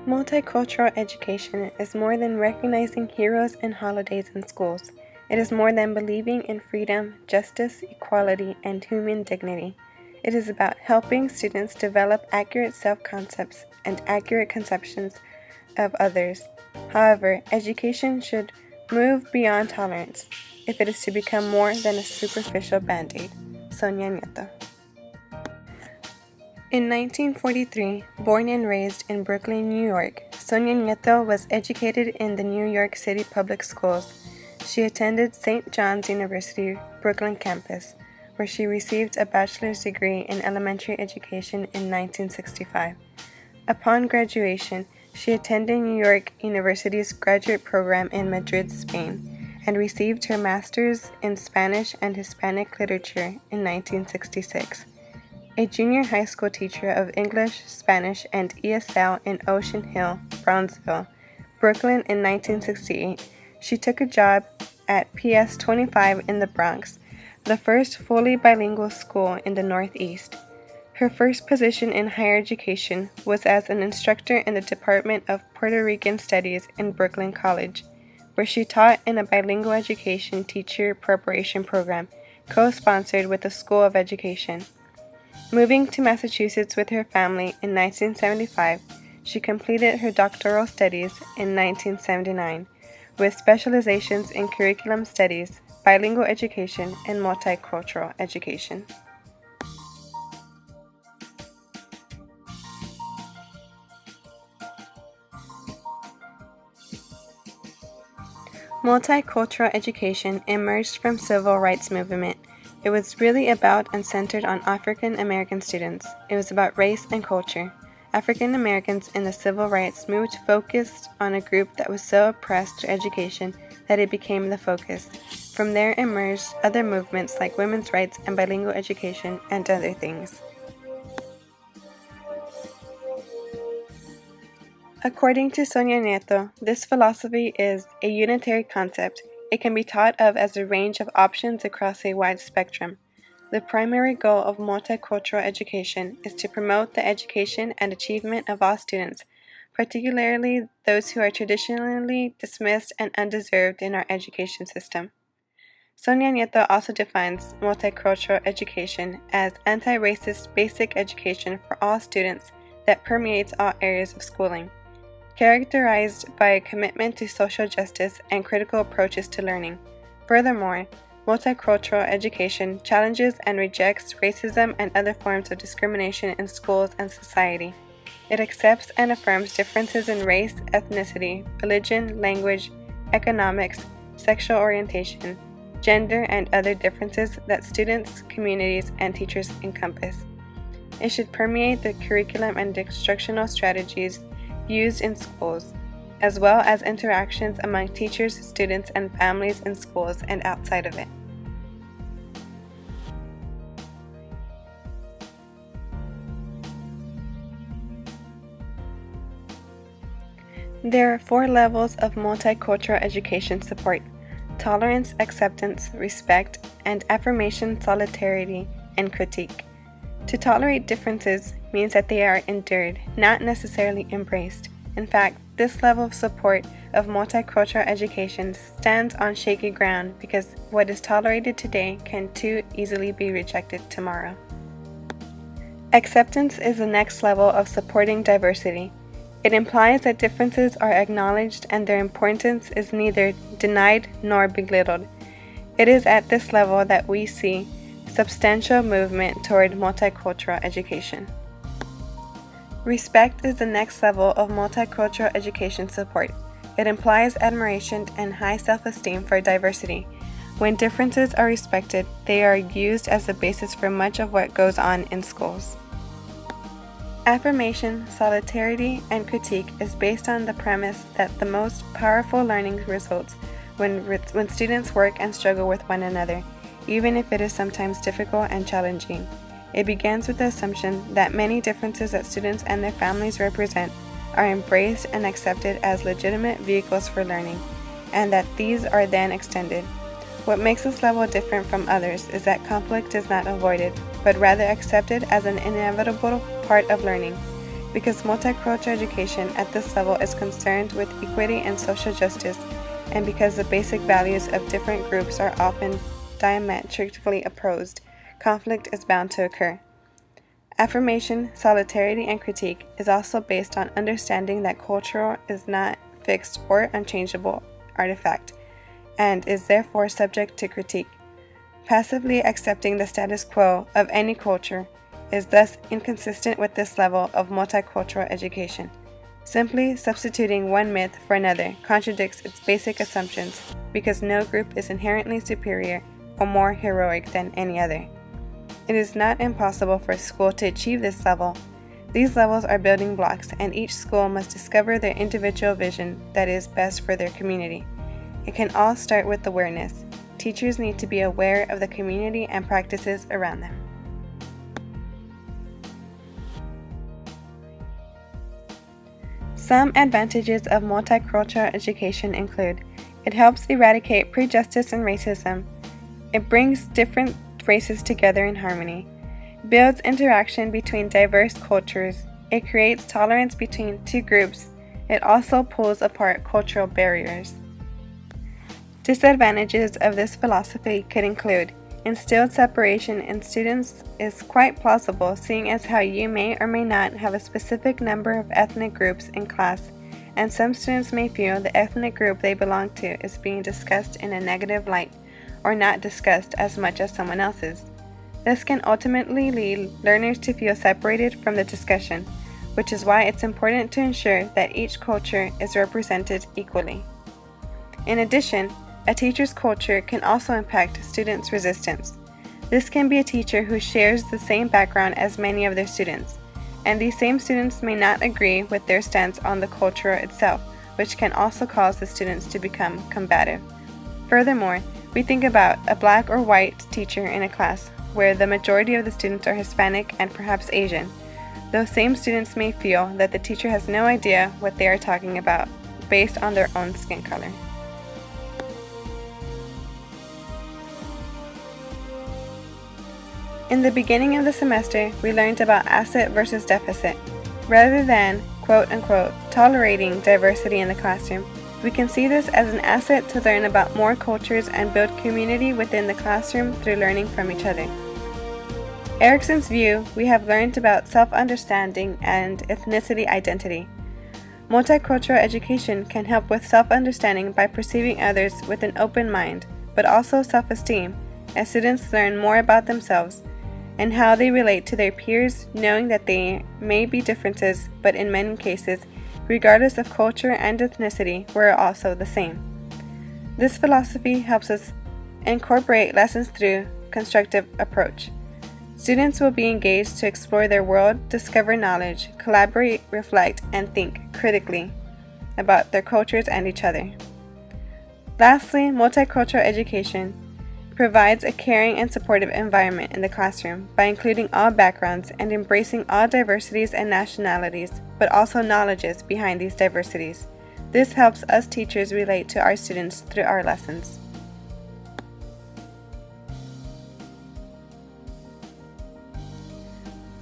Multicultural education is more than recognizing heroes and holidays in schools. It is more than believing in freedom, justice, equality, and human dignity. It is about helping students develop accurate self-concepts and accurate conceptions of others. However, education should move beyond tolerance if it is to become more than a superficial band-aid. Sonia Nieto. In 1943, born and raised in Brooklyn, New York, Sonia Nieto was educated in the New York City public schools. She attended St. John's University, Brooklyn campus, where she received a bachelor's degree in elementary education in 1965. Upon graduation, she attended New York University's graduate program in Madrid, Spain, and received her master's in Spanish and Hispanic literature in 1966. A junior high school teacher of English, Spanish, and ESL in Ocean Hill, Brownsville, Brooklyn in 1968, she took a job at PS 25 in the Bronx, the first fully bilingual school in the Northeast. Her first position in higher education was as an instructor in the Department of Puerto Rican Studies in Brooklyn College, where she taught in a bilingual education teacher preparation program, co-sponsored with the School of Education. Moving to Massachusetts with her family in 1975, she completed her doctoral studies in 1979, with specializations in curriculum studies, bilingual education, and multicultural education. Multicultural education emerged from civil rights movement. It was really about and centered on African American students. It was about race and culture. African Americans in the civil rights movement focused on a group that was so oppressed through education that it became the focus. From there emerged other movements like women's rights and bilingual education and other things. According to Sonia Nieto, this philosophy is a unitary concept. It can be thought of as a range of options across a wide spectrum. The primary goal of multicultural education is to promote the education and achievement of all students, particularly those who are traditionally dismissed and undeserved in our education system. Sonia Nieto also defines multicultural education as anti-racist basic education for all students that permeates all areas of schooling, characterized by a commitment to social justice and critical approaches to learning. Furthermore, multicultural education challenges and rejects racism and other forms of discrimination in schools and society. It accepts and affirms differences in race, ethnicity, religion, language, economics, sexual orientation, gender, and other differences that students, communities, and teachers encompass. It should permeate the curriculum and instructional strategies used in schools, as well as interactions among teachers, students, and families in schools and outside of it. There are 4 levels of multicultural education support: tolerance, acceptance, respect, and affirmation, solidarity, and critique. To tolerate differences means that they are endured, not necessarily embraced. In fact, this level of support of multicultural education stands on shaky ground because what is tolerated today can too easily be rejected tomorrow. Acceptance is the next level of supporting diversity. It implies that differences are acknowledged and their importance is neither denied nor belittled. It is at this level that we see substantial movement toward multicultural education. Respect is the next level of multicultural education support. It implies admiration and high self-esteem for diversity. When differences are respected, they are used as the basis for much of what goes on in schools. Affirmation, solidarity, and critique is based on the premise that the most powerful learning results when students work and struggle with one another, even if it is sometimes difficult and challenging. It begins with the assumption that many differences that students and their families represent are embraced and accepted as legitimate vehicles for learning, and that these are then extended. What makes this level different from others is that conflict is not avoided, but rather accepted as an inevitable part of learning. because multicultural education at this level is concerned with equity and social justice, and because the basic values of different groups are often diametrically opposed, conflict is bound to occur. Affirmation, solidarity, and critique is also based on understanding that culture is not fixed or unchangeable artifact, and is therefore subject to critique. Passively accepting the status quo of any culture is thus inconsistent with this level of multicultural education. Simply substituting one myth for another contradicts its basic assumptions because no group is inherently superior or more heroic than any other. It is not impossible for a school to achieve this level. These levels are building blocks, and each school must discover their individual vision that is best for their community. It can all start with awareness. Teachers need to be aware of the community and practices around them. Some advantages of multicultural education include: it helps eradicate prejudice and racism, it brings different races together in harmony, builds interaction between diverse cultures, it creates tolerance between two groups, it also pulls apart cultural barriers. Disadvantages of this philosophy could include: instilled separation in students is quite plausible, seeing as how you may or may not have a specific number of ethnic groups in class, and some students may feel the ethnic group they belong to is being discussed in a negative light, or not discussed as much as someone else's. This can ultimately lead learners to feel separated from the discussion, which is why it's important to ensure that each culture is represented equally. In addition, a teacher's culture can also impact students' resistance. This can be a teacher who shares the same background as many of their students, and these same students may not agree with their stance on the culture itself, which can also cause the students to become combative. Furthermore, we think about a black or white teacher in a class where the majority of the students are Hispanic and perhaps Asian. Those same students may feel that the teacher has no idea what they are talking about based on their own skin color. In the beginning of the semester, we learned about asset versus deficit. Rather than, quote-unquote, tolerating diversity in the classroom, we can see this as an asset to learn about more cultures and build community within the classroom through learning from each other. Erickson's view, we have learned about self-understanding and ethnicity identity. Multicultural education can help with self-understanding by perceiving others with an open mind, but also self-esteem, as students learn more about themselves and how they relate to their peers, knowing that there may be differences, but in many cases, regardless of culture and ethnicity, we're also the same. This philosophy helps us incorporate lessons through constructive approach. Students will be engaged to explore their world, discover knowledge, collaborate, reflect, and think critically about their cultures and each other. Lastly, multicultural education provides a caring and supportive environment in the classroom by including all backgrounds and embracing all diversities and nationalities, but also knowledges behind these diversities. This helps us teachers relate to our students through our lessons.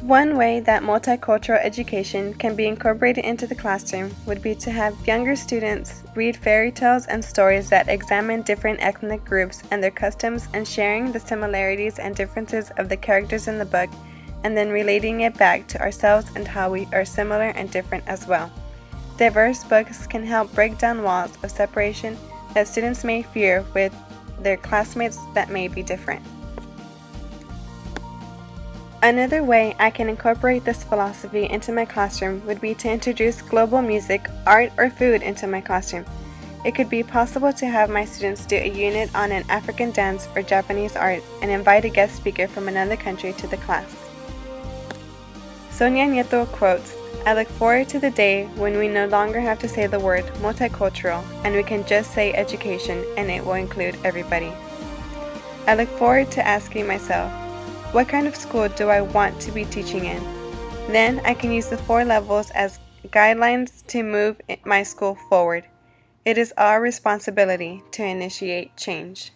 One way that multicultural education can be incorporated into the classroom would be to have younger students read fairy tales and stories that examine different ethnic groups and their customs, and sharing the similarities and differences of the characters in the book, and then relating it back to ourselves and how we are similar and different as well. Diverse books can help break down walls of separation that students may fear with their classmates that may be different. Another way I can incorporate this philosophy into my classroom would be to introduce global music, art, or food into my classroom. It could be possible to have my students do a unit on an African dance or Japanese art and invite a guest speaker from another country to the class. Sonia Nieto quotes, "I look forward to the day when we no longer have to say the word multicultural and we can just say education and it will include everybody." I look forward to asking myself, what kind of school do I want to be teaching in? Then I can use the 4 levels as guidelines to move my school forward. It is our responsibility to initiate change.